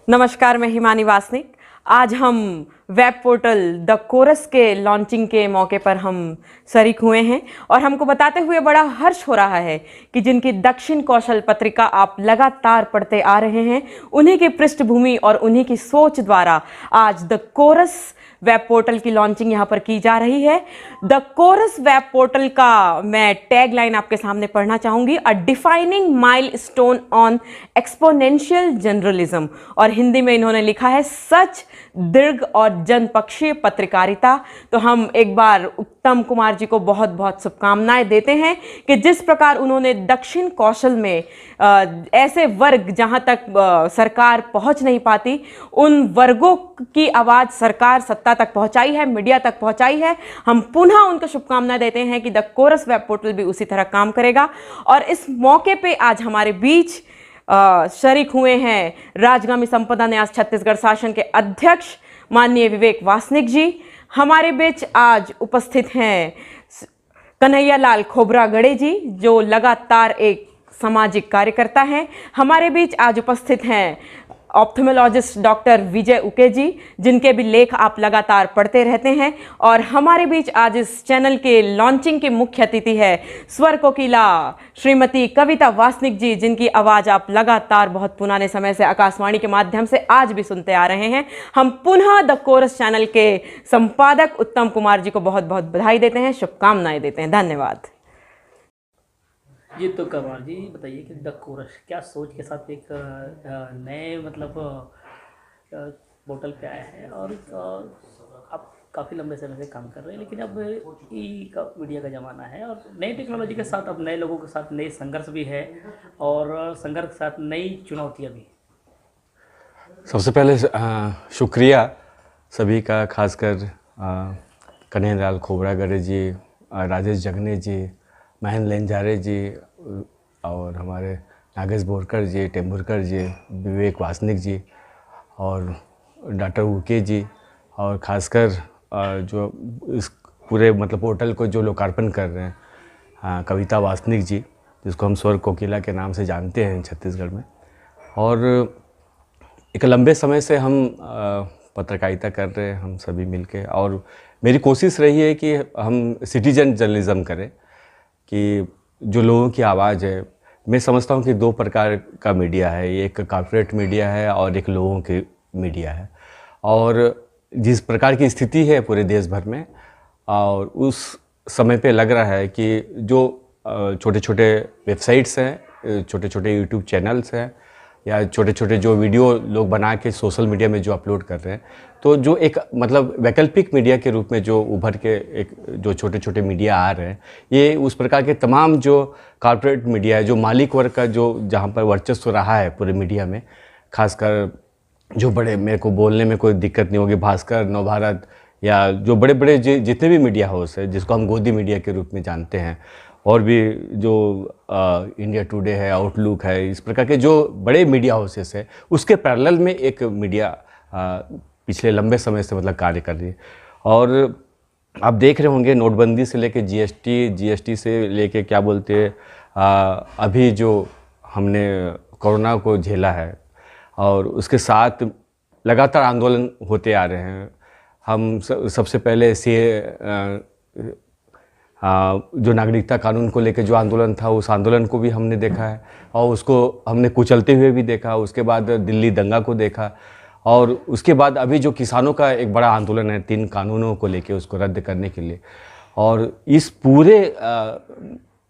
नमस्कार, मैं हिमानी वासनिक। आज हम वेब पोर्टल द कोरस के लॉन्चिंग के मौके पर हम शरीक हुए हैं और हमको बताते हुए बड़ा हर्ष हो रहा है कि जिनकी दक्षिण कौशल पत्रिका आप लगातार पढ़ते आ रहे हैं, उन्हीं की पृष्ठभूमि और उन्हीं की सोच द्वारा आज द कोरस वेब पोर्टल की लॉन्चिंग यहाँ पर की जा रही है। द कोरस वेब पोर्टल का मैं टैगलाइन आपके सामने पढ़ना चाहूंगी, a defining milestone on exponential journalism, और हिंदी में इन्होंने लिखा है सच, दीर्घ और जनपक्षीय पत्रकारिता। तो हम एक बार उत्तम कुमार जी को बहुत बहुत शुभकामनाएं देते हैं कि जिस प्रकार उन्होंने दक्षिण कौशल में ऐसे वर्ग जहां तक सरकार पहुंच नहीं पाती, उन वर्गों की आवाज़ सरकार सत्ता तक पहुंचाई है, मीडिया तक पहुंचाई है। हम पुनः उनको शुभकामनाएं देते हैं कि द कोरस वेब पोर्टल भी उसी तरह काम करेगा। और इस मौके पे आज हमारे बीच शरीक हुए हैं राजगामी संपदा न्यास छत्तीसगढ़ शासन के अध्यक्ष माननीय विवेक वासनिक जी। हमारे बीच आज उपस्थित हैं कन्हैयालाल खोबरागड़े जी, जो लगातार एक सामाजिक कार्यकर्ता हैं। हमारे बीच आज उपस्थित हैं ऑप्थेमोलॉजिस्ट डॉक्टर विजय उके जी, जिनके भी लेख आप लगातार पढ़ते रहते हैं। और हमारे बीच आज इस चैनल के लॉन्चिंग के मुख्य अतिथि है स्वर कोकिला श्रीमती कविता वासनिक जी, जिनकी आवाज़ आप लगातार बहुत पुराने समय से आकाशवाणी के माध्यम से आज भी सुनते आ रहे हैं। हम पुनः द कोरस चैनल के संपादक उत्तम कुमार जी को बहुत बहुत बधाई देते हैं, शुभकामनाएं देते हैं। धन्यवाद जी। तो कुमार जी बताइए कि द कोरस क्या सोच के साथ एक नए पोर्टल पे आए हैं, और आप काफ़ी लंबे समय से काम कर रहे हैं, लेकिन अब मीडिया का ज़माना है और नई टेक्नोलॉजी के साथ अब नए लोगों के साथ नए संघर्ष भी है और संघर्ष के साथ नई चुनौतियाँ भी। सबसे पहले शुक्रिया सभी का, खासकर कन्हैयालाल खोबरागड़े जी, राजेश जगने जी, महेंद्र लेंजारे जी और हमारे नागेश बोरकर जी, टेम्बुरकर जी, विवेक वासनिक जी और डॉक्टर उके जी, और ख़ासकर जो इस पूरे पोर्टल को जो लोकार्पण कर रहे हैं कविता वासनिक जी, जिसको हम स्वर कोकिला के नाम से जानते हैं छत्तीसगढ़ में। और एक लंबे समय से हम पत्रकारिता कर रहे हैं हम सभी मिलके, और मेरी कोशिश रही है कि हम सिटीजन जर्नलिज़म करें, कि जो लोगों की आवाज़ है। मैं समझता हूँ कि दो प्रकार का मीडिया है, एक कॉर्पोरेट मीडिया है और एक लोगों की मीडिया है। और जिस प्रकार की स्थिति है पूरे देश भर में, और उस समय पे लग रहा है कि जो छोटे छोटे वेबसाइट्स हैं, छोटे छोटे यूट्यूब चैनल्स हैं, या छोटे छोटे जो वीडियो लोग बना के सोशल मीडिया में जो अपलोड कर रहे हैं, तो जो एक वैकल्पिक मीडिया के रूप में जो उभर के एक जो छोटे छोटे मीडिया आ रहे हैं, ये उस प्रकार के तमाम जो कॉर्पोरेट मीडिया है, जो मालिक वर्ग का जो जहाँ पर वर्चस्व रहा है पूरे मीडिया में, खासकर जो बड़े, मेरे को बोलने में कोई दिक्कत नहीं होगी, भास्कर, नवभारत, या जो बड़े बड़े जितने भी मीडिया हाउस है, जिसको हम गोदी मीडिया के रूप में जानते हैं, और भी जो इंडिया टुडे है, आउटलुक है, इस प्रकार के जो बड़े मीडिया हाउसेस है, उसके पैरेलल में एक मीडिया पिछले लंबे समय से कार्य कर रही है। और आप देख रहे होंगे, नोटबंदी से लेके जीएसटी से लेके क्या बोलते हैं, अभी जो हमने कोरोना को झेला है, और उसके साथ लगातार आंदोलन होते आ रहे हैं। हम सबसे पहले जो नागरिकता कानून को लेकर जो आंदोलन था, उस आंदोलन को भी हमने देखा है और उसको हमने कुचलते हुए भी देखा। उसके बाद दिल्ली दंगा को देखा, और उसके बाद अभी जो किसानों का एक बड़ा आंदोलन है 3 कानूनों को लेके, उसको रद्द करने के लिए। और इस पूरे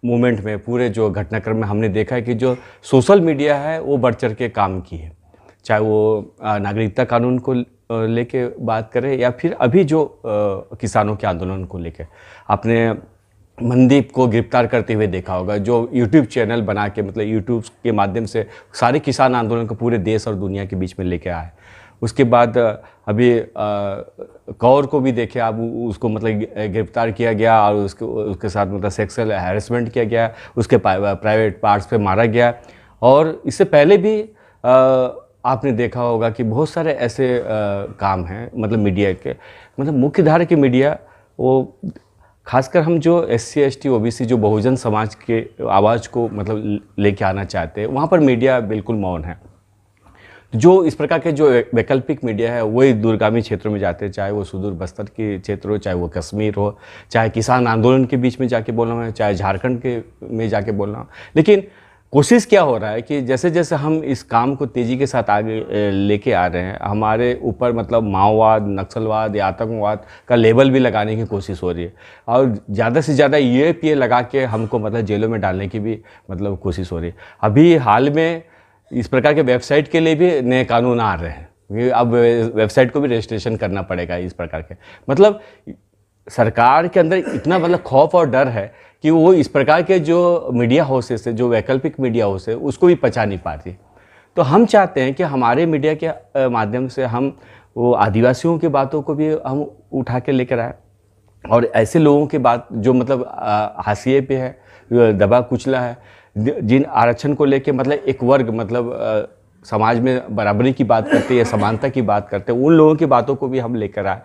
मूवमेंट में, पूरे जो घटनाक्रम में हमने देखा है कि जो सोशल मीडिया है वो बढ़ चढ़ के काम की है, चाहे वो नागरिकता कानून को लेके बात करें या फिर अभी जो किसानों के आंदोलन को लेके। आपने मनदीप को गिरफ्तार करते हुए देखा होगा, जो यूट्यूब चैनल बना के यूट्यूब के माध्यम से सारे किसान आंदोलन को पूरे देश और दुनिया के बीच में लेके आए। उसके बाद अभी कौर को भी देखे आप, उसको गिरफ्तार किया गया और उसके साथ सेक्सुअल हैरेसमेंट किया गया, उसके प्राइवेट पार्ट्स पे मारा गया। और इससे पहले भी आपने देखा होगा कि बहुत सारे ऐसे काम हैं मीडिया के, मुख्य धारा की मीडिया, वो खासकर हम जो SC ST OBC जो बहुजन समाज के आवाज़ को लेके आना चाहते हैं, वहाँ पर मीडिया बिल्कुल मौन है। जो इस प्रकार के जो वैकल्पिक मीडिया है वही दूरगामी क्षेत्रों में जाते हैं, चाहे वो सुदूर बस्तर के क्षेत्र हो, चाहे वो कश्मीर हो, चाहे किसान आंदोलन के बीच में जाके बोलना हो, चाहे झारखंड के में जाके बोलना हो। लेकिन कोशिश क्या हो रहा है कि जैसे जैसे हम इस काम को तेज़ी के साथ आगे लेके आ रहे हैं, हमारे ऊपर मतलब माओवाद, नक्सलवाद या आतंकवाद का लेबल भी लगाने की कोशिश हो रही है, और ज़्यादा से ज़्यादा ये लगा के हमको मतलब जेलों में डालने की भी मतलब कोशिश हो रही है। अभी हाल में इस प्रकार के वेबसाइट के लिए भी नए कानून आ रहे हैं, अब वेबसाइट को भी रजिस्ट्रेशन करना पड़ेगा इस प्रकार के। मतलब सरकार के अंदर इतना मतलब खौफ और डर है कि वो इस प्रकार के जो मीडिया हाउसेस है, जो वैकल्पिक मीडिया हाउस है, उसको भी पचा नहीं पाती। तो हम चाहते हैं कि हमारे मीडिया के माध्यम से हम वो आदिवासियों की बातों को भी हम उठा के लेकर आए, और ऐसे लोगों की बात जो मतलब हाशिए पे है, दबा कुचला है, जिन आरक्षण को लेके मतलब एक वर्ग मतलब समाज में बराबरी की बात करते हैं या समानता की बात करते हैं, उन लोगों की बातों को भी हम लेकर आए।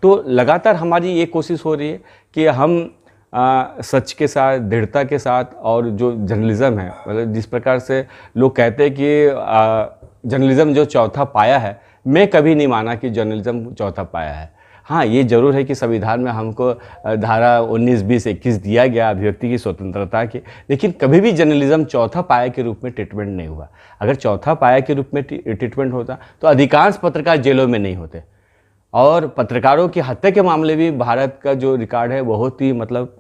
तो लगातार हमारी ये कोशिश हो रही है कि हम सच के साथ, दृढ़ता के साथ, और जो जर्नलिज्म है, मतलब जिस प्रकार से लोग कहते हैं कि जर्नलिज्म जो चौथा पाया है, मैं कभी नहीं माना कि जर्नलिज्म चौथा पाया है। हाँ, ये ज़रूर है कि संविधान में हमको धारा 19, 20, 21 दिया गया अभिव्यक्ति की स्वतंत्रता की, लेकिन कभी भी जर्नलिज्म चौथा पाया के रूप में ट्रीटमेंट नहीं हुआ। अगर चौथा पाया के रूप में ट्रीटमेंट होता तो अधिकांश पत्रकार जेलों में नहीं होते, और पत्रकारों की हत्या के मामले भी भारत का जो रिकॉर्ड है बहुत ही मतलब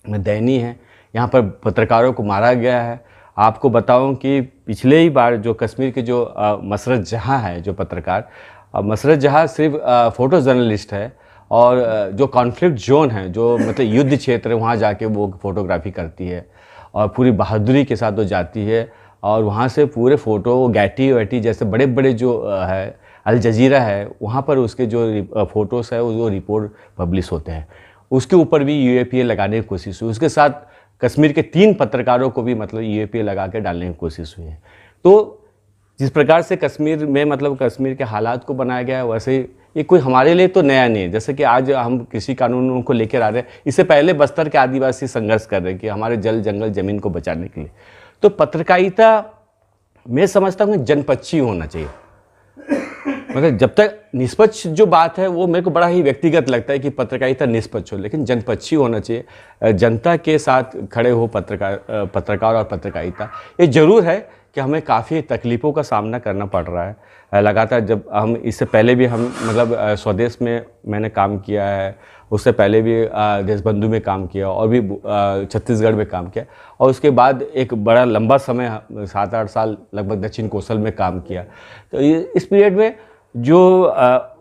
दयनीय है। यहाँ पर पत्रकारों को मारा गया है। आपको बताऊं कि पिछले ही बार जो कश्मीर के जो मसरत जहाँ है, जो पत्रकार मसरत जहाँ सिर्फ फ़ोटो जर्नलिस्ट है, और जो कॉन्फ्लिक्ट जोन है, जो मतलब युद्ध क्षेत्र है, वहाँ जाके वो फ़ोटोग्राफी करती है, और पूरी बहादुरी के साथ वो जाती है, और वहाँ से पूरे फ़ोटो गैटी वैटी जैसे बड़े बड़े जो है, अल जजीरा है, वहाँ पर उसके जो फ़ोटोज़ है वो रिपोर्ट पब्लिश होते हैं। उसके ऊपर भी UAPA लगाने की कोशिश हुई। उसके साथ कश्मीर के 3 पत्रकारों को भी मतलब UAPA लगा के डालने की कोशिश हुई है। तो जिस प्रकार से कश्मीर में मतलब कश्मीर के हालात को बनाया गया है, वैसे ये कोई हमारे लिए तो नया नहीं है। जैसे कि आज हम कृषि कानूनों को लेकर आ रहे हैं, इससे पहले बस्तर के आदिवासी संघर्ष कर रहे हैं कि हमारे जल जंगल ज़मीन को बचाने के लिए। तो पत्रकारिता मैं समझता हूँ जनपक्षी होना चाहिए। मतलब जब तक निष्पक्ष जो बात है वो मेरे को बड़ा ही व्यक्तिगत लगता है कि पत्रकारिता निष्पक्ष हो, लेकिन जनपक्षी होना चाहिए, जनता के साथ खड़े हो पत्रकार और पत्रकारिता। ये ज़रूर है कि हमें काफ़ी तकलीफ़ों का सामना करना पड़ रहा है लगातार। जब हम इससे पहले भी हम मतलब स्वदेश में मैंने काम किया है, उससे पहले भी देशबंधु में काम किया, और भी छत्तीसगढ़ में काम किया, और उसके बाद एक बड़ा लंबा समय 7-8 साल लगभग दक्षिण कौशल में काम किया। तो इस पीरियड में जो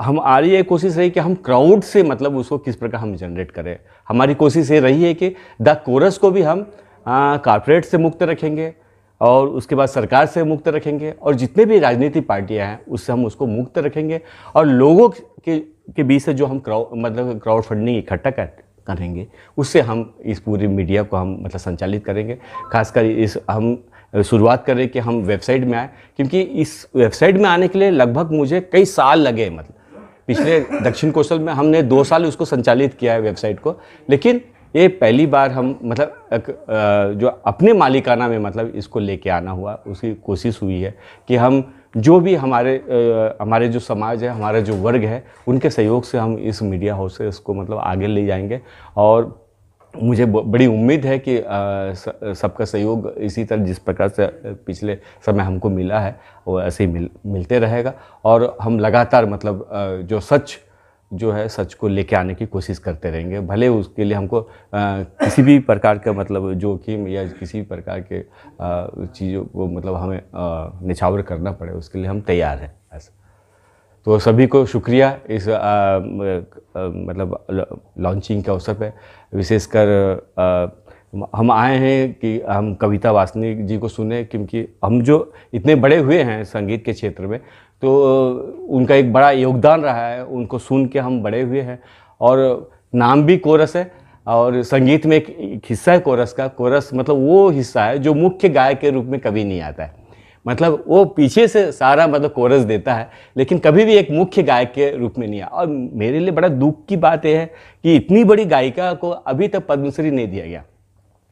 हमारी ये कोशिश रही कि हम क्राउड से मतलब उसको किस प्रकार हम जनरेट करें। हमारी कोशिश ये रही है कि द कोरस को भी हम कॉर्पोरेट से मुक्त रखेंगे, और उसके बाद सरकार से मुक्त रखेंगे, और जितने भी राजनीतिक पार्टियां हैं उससे हम उसको मुक्त रखेंगे, और लोगों के बीच से जो हम क्राउड फंडिंग इकट्ठा करेंगे उससे हम इस पूरी मीडिया को हम मतलब संचालित करेंगे। खासकर इस हम शुरुआत करें कि हम वेबसाइट में आए, क्योंकि इस वेबसाइट में आने के लिए लगभग मुझे कई साल लगे। मतलब पिछले दक्षिण कौशल में हमने 2 साल उसको संचालित किया है वेबसाइट को, लेकिन ये पहली बार हम मतलब जो अपने मालिकाना में मतलब इसको लेके आना हुआ, उसकी कोशिश हुई है कि हम जो भी हमारे जो समाज है, हमारा जो वर्ग है, उनके सहयोग से हम इस मीडिया हाउस से इसको मतलब आगे ले जाएंगे। और मुझे बड़ी उम्मीद है कि सबका सहयोग इसी तरह जिस प्रकार से पिछले समय हमको मिला है वो ऐसे ही मिलते रहेगा, और हम लगातार मतलब जो सच जो है सच को लेके आने की कोशिश करते रहेंगे। भले उसके लिए हमको किसी भी प्रकार का मतलब जोखिम या किसी भी प्रकार के चीज़ों को मतलब हमें निछावर करना पड़े, उसके लिए हम तैयार हैं। ऐसा तो सभी को शुक्रिया इस मतलब लॉन्चिंग के अवसर पे। विशेषकर हम आए हैं कि हम कविता वासनिक जी को सुने, क्योंकि हम जो इतने बड़े हुए हैं संगीत के क्षेत्र में, तो उनका एक बड़ा योगदान रहा है, उनको सुन के हम बड़े हुए हैं। और नाम भी कोरस है, और संगीत में एक हिस्सा है कोरस का। कोरस मतलब वो हिस्सा है जो मुख्य गायक के रूप में कभी नहीं आता है, मतलब वो पीछे से सारा मतलब कोरस देता है, लेकिन कभी भी एक मुख्य गायक के रूप में नहीं आया। और मेरे लिए बड़ा दुख की बात यह है कि इतनी बड़ी गायिका को अभी तक पद्मश्री नहीं दिया गया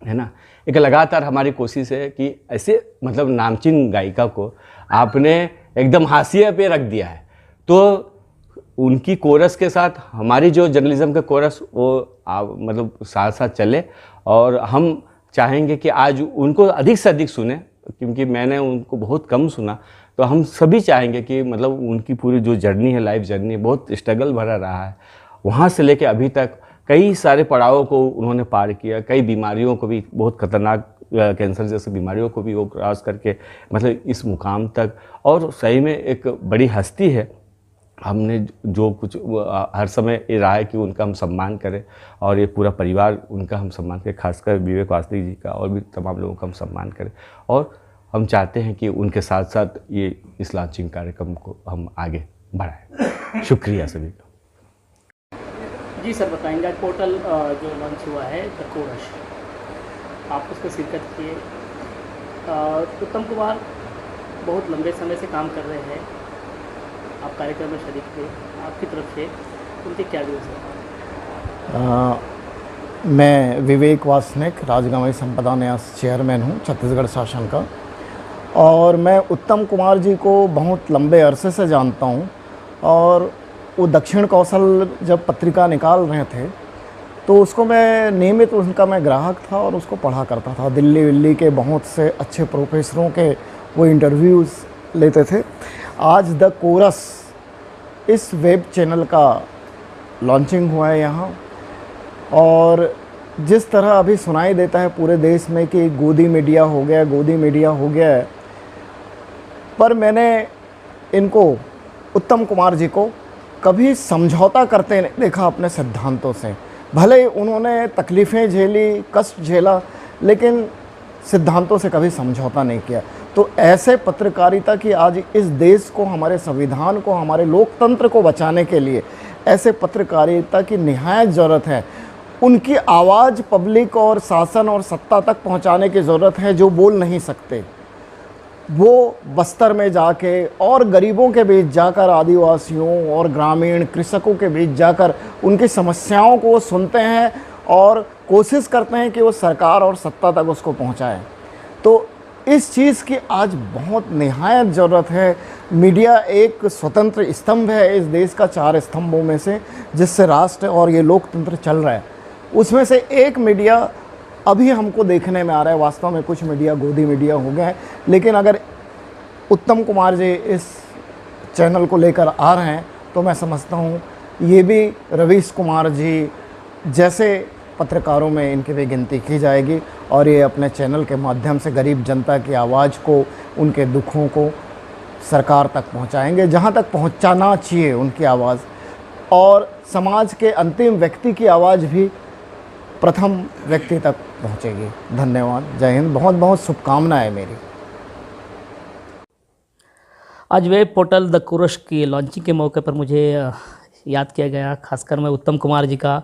है ना। एक लगातार हमारी कोशिश है कि ऐसे मतलब नामचीन गायिका को आपने एकदम हाशिए पे रख दिया है। तो उनकी कोरस के साथ हमारी जो जर्नलिज्म का कोरस वो मतलब साथ साथ चले, और हम चाहेंगे कि आज उनको अधिक से अधिक सुने, क्योंकि मैंने उनको बहुत कम सुना। तो हम सभी चाहेंगे कि मतलब उनकी पूरी जो जर्नी है, लाइफ जर्नी, बहुत स्ट्रगल भरा रहा है। वहाँ से लेके अभी तक कई सारे पड़ावों को उन्होंने पार किया, कई बीमारियों को भी, बहुत खतरनाक कैंसर जैसे बीमारियों को भी वो क्रॉस करके मतलब इस मुकाम तक, और सही में एक बड़ी हस्ती है। हमने जो कुछ हर समय ये रहा है कि उनका हम सम्मान करें, और ये पूरा परिवार उनका हम सम्मान करें, खासकर विवेक वासनिक जी का और भी तमाम लोगों का हम सम्मान करें। और हम चाहते हैं कि उनके साथ साथ ये इस लॉन्चिंग कार्यक्रम को हम आगे बढ़ाएं। शुक्रिया सभी का। जी सर, बताएंगे आज पोर्टल जो लॉन्च हुआ है द कोरस, आप उस पर शिरकत किए। उत्तम कुमार बहुत लंबे समय से काम कर रहे हैं, आप कार्यक्रम में शरीक थे, आपकी तरफ से उनके क्या व्यूज़ हैं? मैं विवेक वासनिक, राजगंवाई संपदा न्यास चेयरमैन हूँ छत्तीसगढ़ शासन का, और मैं उत्तम कुमार जी को बहुत लंबे अरसे से जानता हूँ। और वो दक्षिण कौशल जब पत्रिका निकाल रहे थे तो उसको मैं नियमित, उनका मैं ग्राहक था और उसको पढ़ा करता था। दिल्ली के बहुत से अच्छे प्रोफेसरों के वो इंटरव्यूज़ लेते थे। आज द कोरस इस वेब चैनल का लॉन्चिंग हुआ है यहाँ, और जिस तरह अभी सुनाई देता है पूरे देश में कि गोदी मीडिया हो गया, गोदी मीडिया हो गया है, पर मैंने इनको, उत्तम कुमार जी को, कभी समझौता करते नहीं देखा अपने सिद्धांतों से। भले उन्होंने तकलीफ़ें झेली, कष्ट झेला, लेकिन सिद्धांतों से कभी समझौता नहीं किया। तो ऐसे पत्रकारिता की आज इस देश को, हमारे संविधान को, हमारे लोकतंत्र को बचाने के लिए ऐसे पत्रकारिता की निहायत ज़रूरत है। उनकी आवाज़ पब्लिक और शासन और सत्ता तक पहुंचाने की ज़रूरत है, जो बोल नहीं सकते। वो बस्तर में जाके और गरीबों के बीच जाकर, आदिवासियों और ग्रामीण कृषकों के बीच जाकर उनकी समस्याओं को सुनते हैं और कोशिश करते हैं कि वो सरकार और सत्ता तक उसको पहुंचाएं। तो इस चीज़ की आज बहुत निहायत ज़रूरत है। मीडिया एक स्वतंत्र स्तंभ है इस देश का, 4 स्तंभों में से, जिससे राष्ट्र और ये लोकतंत्र चल रहा है। उसमें से एक मीडिया अभी हमको देखने में आ रहा है। वास्तव में कुछ मीडिया गोदी मीडिया हो गए हैं, लेकिन अगर उत्तम कुमार जी इस चैनल को लेकर आ रहे हैं तो मैं समझता हूँ ये भी रवीश कुमार जी जैसे पत्रकारों में इनकी भी गिनती की जाएगी, और ये अपने चैनल के माध्यम से गरीब जनता की आवाज़ को, उनके दुखों को सरकार तक पहुंचाएंगे, जहां तक पहुंचाना चाहिए उनकी आवाज़, और समाज के अंतिम व्यक्ति की आवाज़ भी प्रथम व्यक्ति तक पहुंचेगी। धन्यवाद, जय हिंद, बहुत बहुत शुभकामनाएं मेरी। आज वेब पोर्टल द कोरस की लॉन्चिंग के मौके पर मुझे याद किया गया, खासकर मैं उत्तम कुमार जी का,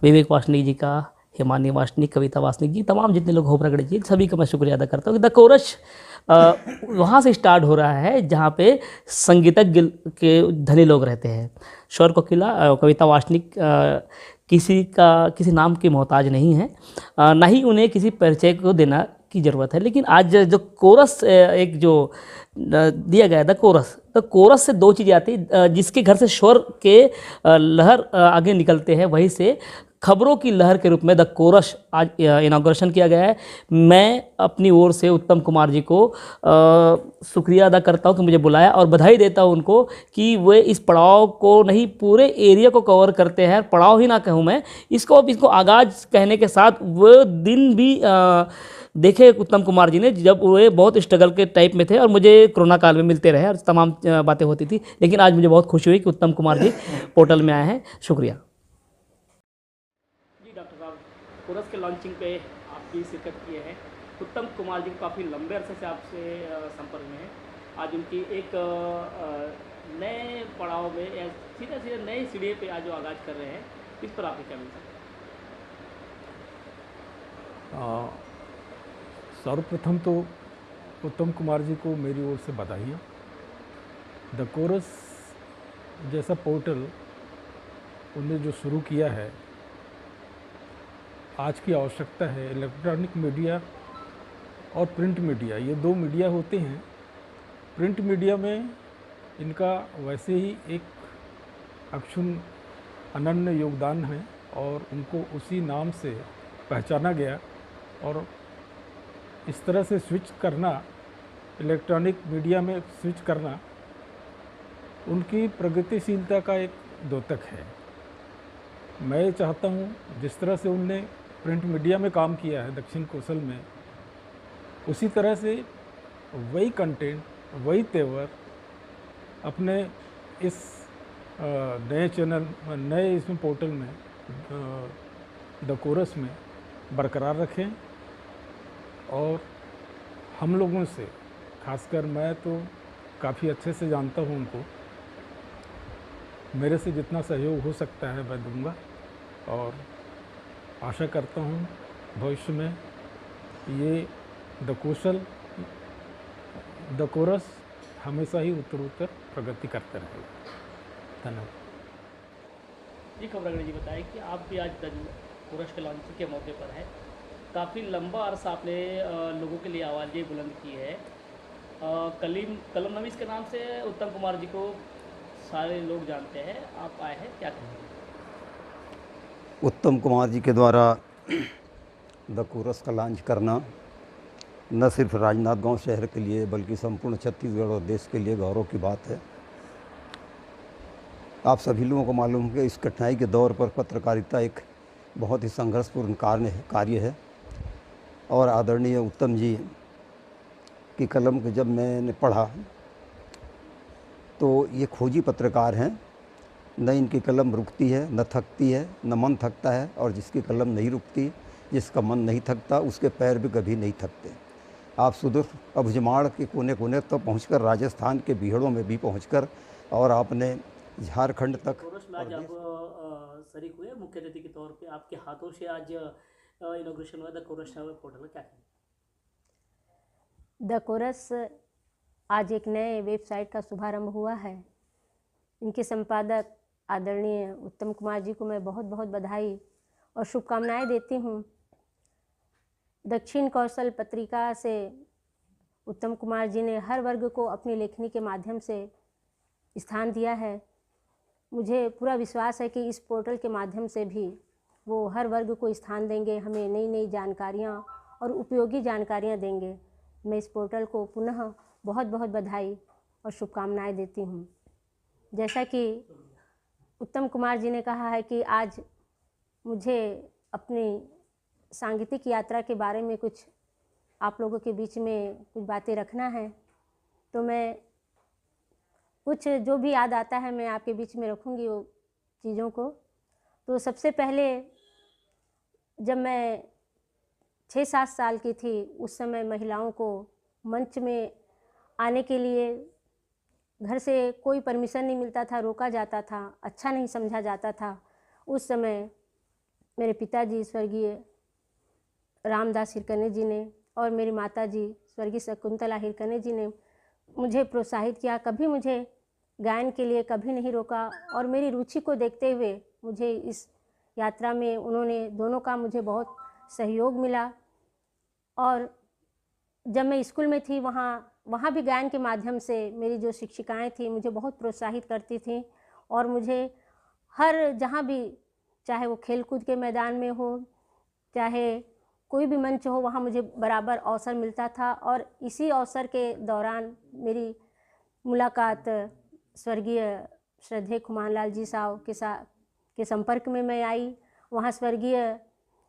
विवेक वासनिक जी का, हिमानी वासनिक, कविता वासनिक जी, तमाम जितने लोग होबरा गढ़ जी, सभी का मैं शुक्रिया अदा करता हूँ कि द कोरस वहाँ से स्टार्ट हो रहा है जहाँ पे संगीतज्ञ के धनी लोग रहते हैं। शौर कोकिला, कविता वासनिक किसी नाम की मोहताज नहीं है, ना ही उन्हें किसी परिचय को देना की ज़रूरत है। लेकिन आज जो कोरस एक जो दिया गया द कोरस, तो कोरस से 2 चीज़ें आती, जिसके घर से शोर के लहर आगे निकलते हैं, वहीं से खबरों की लहर के रूप में द कोरस आज इनाग्रेशन किया गया है। मैं अपनी ओर से उत्तम कुमार जी को शुक्रिया अदा करता हूं कि मुझे बुलाया, और बधाई देता हूं उनको कि वे इस पड़ाव को नहीं, पूरे एरिया को कवर करते हैं। पड़ाव ही ना कहूं मैं इसको आगाज़ कहने के साथ वो दिन भी देखे उत्तम कुमार जी ने, जब वे बहुत स्ट्रगल के टाइप में थे और मुझे कोरोना काल में मिलते रहे और तमाम बातें होती थी। लेकिन आज मुझे बहुत खुशी हुई कि उत्तम कुमार जी पोर्टल में आए हैं। शुक्रिया जी। डॉक्टर साहब, कोरस के लॉन्चिंग पे आप भी शिरकत किए हैं। उत्तम कुमार जी काफ़ी लंबे अरसे से आपसे संपर्क में हैं। आज उनकी एक नए पड़ाव में, सीधे सीधे नए सीढ़ी पे आज जो आगाज़ कर रहे हैं, इस पर आपके क्या मिलता है? सर्वप्रथम तो उत्तम कुमार जी को मेरी ओर से बधाई। द कोरस जैसा पोर्टल उन्होंने जो शुरू किया है, आज की आवश्यकता है। इलेक्ट्रॉनिक मीडिया और प्रिंट मीडिया, ये 2 मीडिया होते हैं प्रिंट मीडिया में इनका वैसे ही एक अक्षुण्ण अनन्य योगदान है और उनको उसी नाम से पहचाना गया। और इस तरह से स्विच करना, इलेक्ट्रॉनिक मीडिया में स्विच करना उनकी प्रगतिशीलता का एक द्योतक है। मैं चाहता हूँ जिस तरह से उनने प्रिंट मीडिया में काम किया है दक्षिण कौशल में, उसी तरह से वही कंटेंट, वही तेवर अपने इस नए चैनल, नए इसमें पोर्टल में द कोरस में बरकरार रखें। और हम लोगों से, खासकर मैं तो काफ़ी अच्छे से जानता हूँ उनको, मेरे से जितना सहयोग हो सकता है मैं दूंगा। और आशा करता हूँ भविष्य में ये द कोरस हमेशा ही उत्तरोत्तर प्रगति करते रहेगा। धन्यवाद। जी खोबरागढ़ जी, बताएं कि आप भी आज द कोरस के लॉन्चिंग के मौके पर है। काफ़ी लंबा अरसा आपने लोगों के लिए आवाज़ें बुलंद की है। कलम नवीस के नाम से उत्तम कुमार जी को सारे लोग जानते हैं, आप आए हैं, क्या कहेंगे? उत्तम कुमार जी के द्वारा द कोरस का लॉन्च करना न सिर्फ राजनांदगांव शहर के लिए बल्कि संपूर्ण छत्तीसगढ़ और देश के लिए गौरव की बात है। आप सभी लोगों को मालूम है कि इस कठिनाई के दौर पर पत्रकारिता एक बहुत ही संघर्षपूर्ण कार्य है। और आदरणीय उत्तम जी की कलम को जब मैंने पढ़ा तो ये खोजी पत्रकार हैं, न इनकी कलम रुकती है, न थकती है, न मन थकता है। और जिसकी कलम नहीं रुकती, जिसका मन नहीं थकता, उसके पैर भी कभी नहीं थकते। आप सुदूर अबुझमाड़ के कोने कोने तक तो पहुँचकर, राजस्थान के बीहड़ों में भी पहुँचकर, और आपने झारखंड तक कोरस में आज आप शरीक हुए मुख्य अतिथि के तौर पे, आपके हाथों से आज इनॉग्रेशन हुआ द कोरस पोर्टल, क्या कहेंगे? द कोरस आज एक नए वेबसाइट का शुभारंभ हुआ है। इनके संपादक आदरणीय उत्तम कुमार जी को मैं बहुत बहुत बधाई और शुभकामनाएं देती हूँ। दक्षिण कौशल पत्रिका से उत्तम कुमार जी ने हर वर्ग को अपनी लेखनी के माध्यम से स्थान दिया है। मुझे पूरा विश्वास है कि इस पोर्टल के माध्यम से भी वो हर वर्ग को स्थान देंगे, हमें नई नई जानकारियाँ और उपयोगी जानकारियाँ देंगे। मैं इस पोर्टल को पुनः बहुत बहुत बधाई और शुभकामनाएं देती हूँ। जैसा कि उत्तम कुमार जी ने कहा है कि आज मुझे अपनी सांगीतिक यात्रा के बारे में कुछ आप लोगों के बीच में कुछ बातें रखना है, तो मैं कुछ जो भी याद आता है मैं आपके बीच में रखूँगी वो चीज़ों को। तो सबसे पहले जब मैं 6-7 साल की थी, उस समय महिलाओं को मंच में आने के लिए घर से कोई परमिशन नहीं मिलता था, रोका जाता था, अच्छा नहीं समझा जाता था। उस समय मेरे पिताजी स्वर्गीय रामदास हिरकने जी ने और मेरी माताजी स्वर्गीय शकुंतला हिरकने जी ने मुझे प्रोत्साहित किया, कभी मुझे गायन के लिए कभी नहीं रोका। और मेरी रुचि को देखते हुए मुझे इस यात्रा में उन्होंने दोनों का मुझे बहुत सहयोग मिला। और जब मैं स्कूल में थी वहाँ भी गायन के माध्यम से मेरी जो शिक्षिकाएं थी मुझे बहुत प्रोत्साहित करती थी। और मुझे हर जहाँ भी, चाहे वो खेलकूद के मैदान में हो, चाहे कोई भी मंच हो, वहाँ मुझे बराबर अवसर मिलता था। और इसी अवसर के दौरान मेरी मुलाकात स्वर्गीय श्रद्धेय खुमानलाल जी साहब के संपर्क में मैं आई। वहाँ स्वर्गीय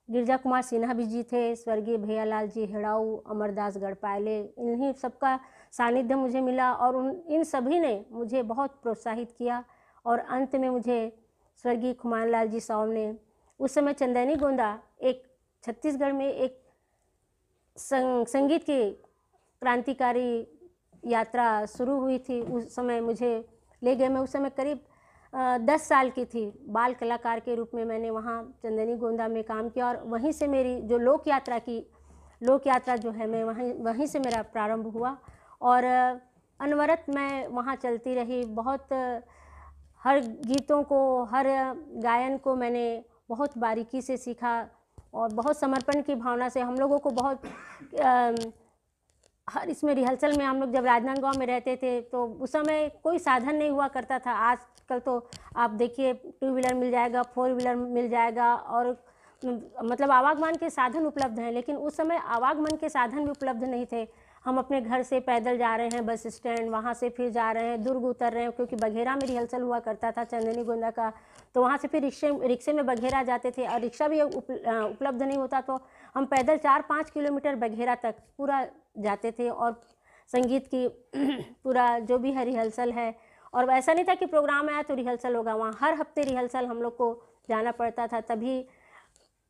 गिरजा कुमार सिन्हा भी जी थे, स्वर्गीय भैयालाल जी हेड़ाऊ, अमरदास गढ़पाले, इन्हीं सबका सानिध्य मुझे मिला। और इन सभी ने मुझे बहुत प्रोत्साहित किया। और अंत में मुझे स्वर्गीय खुमानलाल जी साहब ने, उस समय चंदैनी गोंदा एक छत्तीसगढ़ में एक संगीत की क्रांतिकारी यात्रा शुरू हुई थी, उस समय मुझे ले गए। मैं उस समय करीब 10 साल की थी। बाल कलाकार के रूप में मैंने वहाँ चंदनी गोंदा में काम किया। और वहीं से मेरी जो लोक यात्रा जो है, मैं वहीं से मेरा प्रारंभ हुआ। और अनवरत मैं वहाँ चलती रही। बहुत हर गीतों को, हर गायन को मैंने बहुत बारीकी से सीखा। और बहुत समर्पण की भावना से हम लोगों को बहुत हर इसमें रिहर्सल में हम लोग जब राजनांदगांव में रहते थे तो उस समय कोई साधन नहीं हुआ करता था। आजकल तो आप देखिए 2 व्हीलर मिल जाएगा, 4 व्हीलर मिल जाएगा और मतलब आवागमन के साधन उपलब्ध हैं, लेकिन उस समय आवागमन के साधन भी उपलब्ध नहीं थे। हम अपने घर से पैदल जा रहे हैं बस स्टैंड, वहाँ से फिर जा रहे हैं, दुर्ग उतर रहे हैं, क्योंकि बघेरा में रिहर्सल हुआ करता था चंदनी गोंदा का, तो वहाँ से फिर रिक्शे में बघेरा जाते थे और रिक्शा भी उपलब्ध नहीं होता, तो हम पैदल 4-5 किलोमीटर बघेरा तक पूरा जाते थे और संगीत की पूरा जो भी है रिहर्सल है। और ऐसा नहीं था कि प्रोग्राम आया तो रिहर्सल होगा, वहाँ हर हफ्ते रिहर्सल हम लोग को जाना पड़ता था, तभी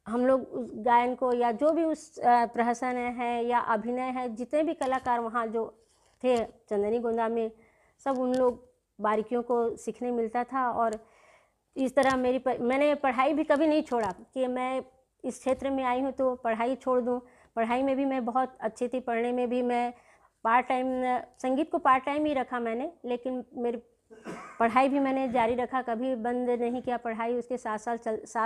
हम लोग उस गायन को या जो भी उस प्रहसन है या अभिनय है, जितने भी कलाकार वहाँ जो थे चंदनी गोंदा में, सब उन लोग बारीकियों को सीखने मिलता था। और इस तरह मैंने पढ़ाई भी कभी नहीं छोड़ा कि मैं इस क्षेत्र में आई हूँ तो पढ़ाई छोड़ दूँ। पढ़ाई में भी मैं बहुत अच्छी थी, पढ़ने में भी मैं पार्ट टाइम, संगीत को पार्ट टाइम ही रखा मैंने, लेकिन मेरी पढ़ाई भी मैंने जारी रखा, कभी बंद नहीं किया पढ़ाई, उसके साथ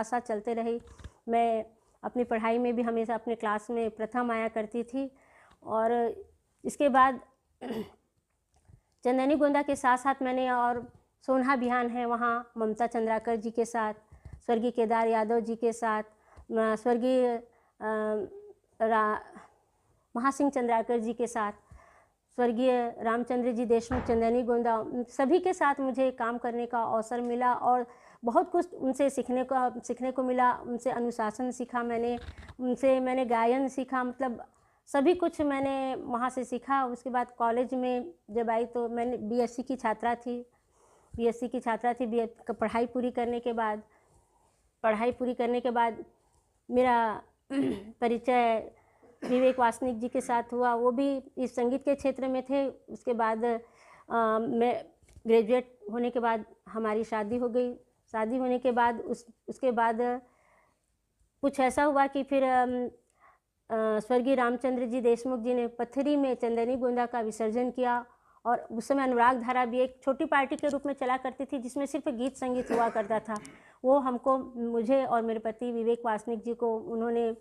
साथ चलते रही। मैं अपनी पढ़ाई में भी हमेशा अपने क्लास में प्रथम आया करती थी। और इसके बाद चंदनी गोंदा के साथ साथ मैंने और सोनहा बिहान है वहाँ ममता चंद्राकर जी के साथ, स्वर्गीय केदार यादव जी के साथ, स्वर्गीय महासिंह चंद्राकर जी के साथ, स्वर्गीय रामचंद्र जी देशमुख चंदनी गोंदा, सभी के साथ मुझे काम करने का अवसर मिला और बहुत कुछ उनसे सीखने को मिला। उनसे अनुशासन सीखा मैंने, उनसे मैंने गायन सीखा, मतलब सभी कुछ मैंने वहाँ से सीखा। उसके बाद कॉलेज में जब आई तो मैंने बीएससी की छात्रा थी। पढ़ाई पूरी करने के बाद मेरा परिचय विवेक वासनिक जी के साथ हुआ, वो भी इस संगीत के क्षेत्र में थे। उसके बाद मैं ग्रेजुएट होने के बाद हमारी शादी हो गई। शादी होने के बाद उसके बाद कुछ ऐसा हुआ कि फिर स्वर्गीय रामचंद्र जी देशमुख जी ने पथरी में चंदनी गोंदा का विसर्जन किया। और उस समय अनुराग धारा भी एक छोटी पार्टी के रूप में चला करती थी, जिसमें सिर्फ गीत संगीत हुआ करता था। वो मुझे और मेरे पति विवेक वासनिक जी को उन्होंने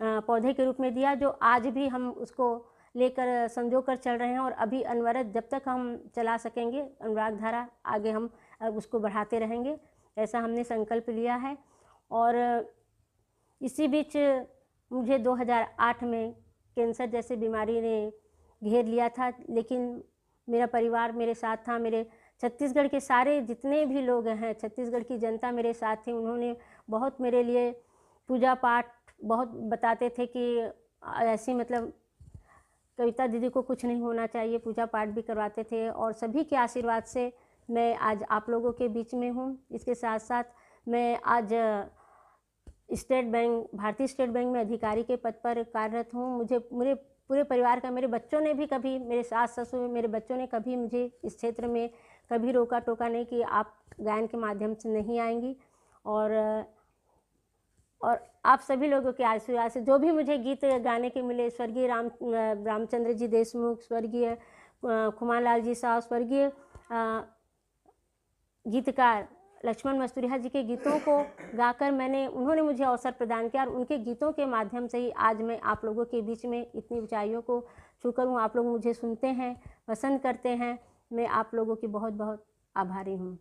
पौधे के रूप में दिया, जो आज भी हम उसको लेकर संजो कर चल रहे हैं। और अभी अनवरत जब तक हम चला सकेंगे अनुराग धारा, आगे हम उसको बढ़ाते रहेंगे, ऐसा हमने संकल्प लिया है। और इसी बीच मुझे 2008 में कैंसर जैसी बीमारी ने घेर लिया था, लेकिन मेरा परिवार मेरे साथ था। मेरे छत्तीसगढ़ के सारे जितने भी लोग हैं, छत्तीसगढ़ की जनता मेरे साथ थी। उन्होंने बहुत मेरे लिए पूजा पाठ बहुत बताते थे कि ऐसी मतलब कविता दीदी को कुछ नहीं होना चाहिए, पूजा पाठ भी करवाते थे। और सभी के आशीर्वाद से मैं आज आप लोगों के बीच में हूँ। इसके साथ साथ मैं आज भारतीय स्टेट बैंक में अधिकारी के पद पर कार्यरत हूँ। मेरे पूरे परिवार का, मेरे बच्चों ने भी कभी, मेरे सास ससुर, मेरे बच्चों ने कभी मुझे इस क्षेत्र में कभी रोका टोका नहीं कि आप गायन के माध्यम से नहीं आएंगी। और आप सभी लोगों के आशीर्वाद से जो भी मुझे गीत गाने के मिले, स्वर्गीय रामचंद्र जी देशमुख, स्वर्गीय खुमान लाल जी साहब, स्वर्गीय गीतकार लक्ष्मण मस्तूरिया जी के गीतों को गाकर उन्होंने मुझे अवसर प्रदान किया। और उनके गीतों के माध्यम से ही आज मैं आप लोगों के बीच में इतनी ऊंचाइयों को छूकर हूँ। आप लोग मुझे सुनते हैं, पसंद करते हैं, मैं आप लोगों की बहुत बहुत आभारी हूँ।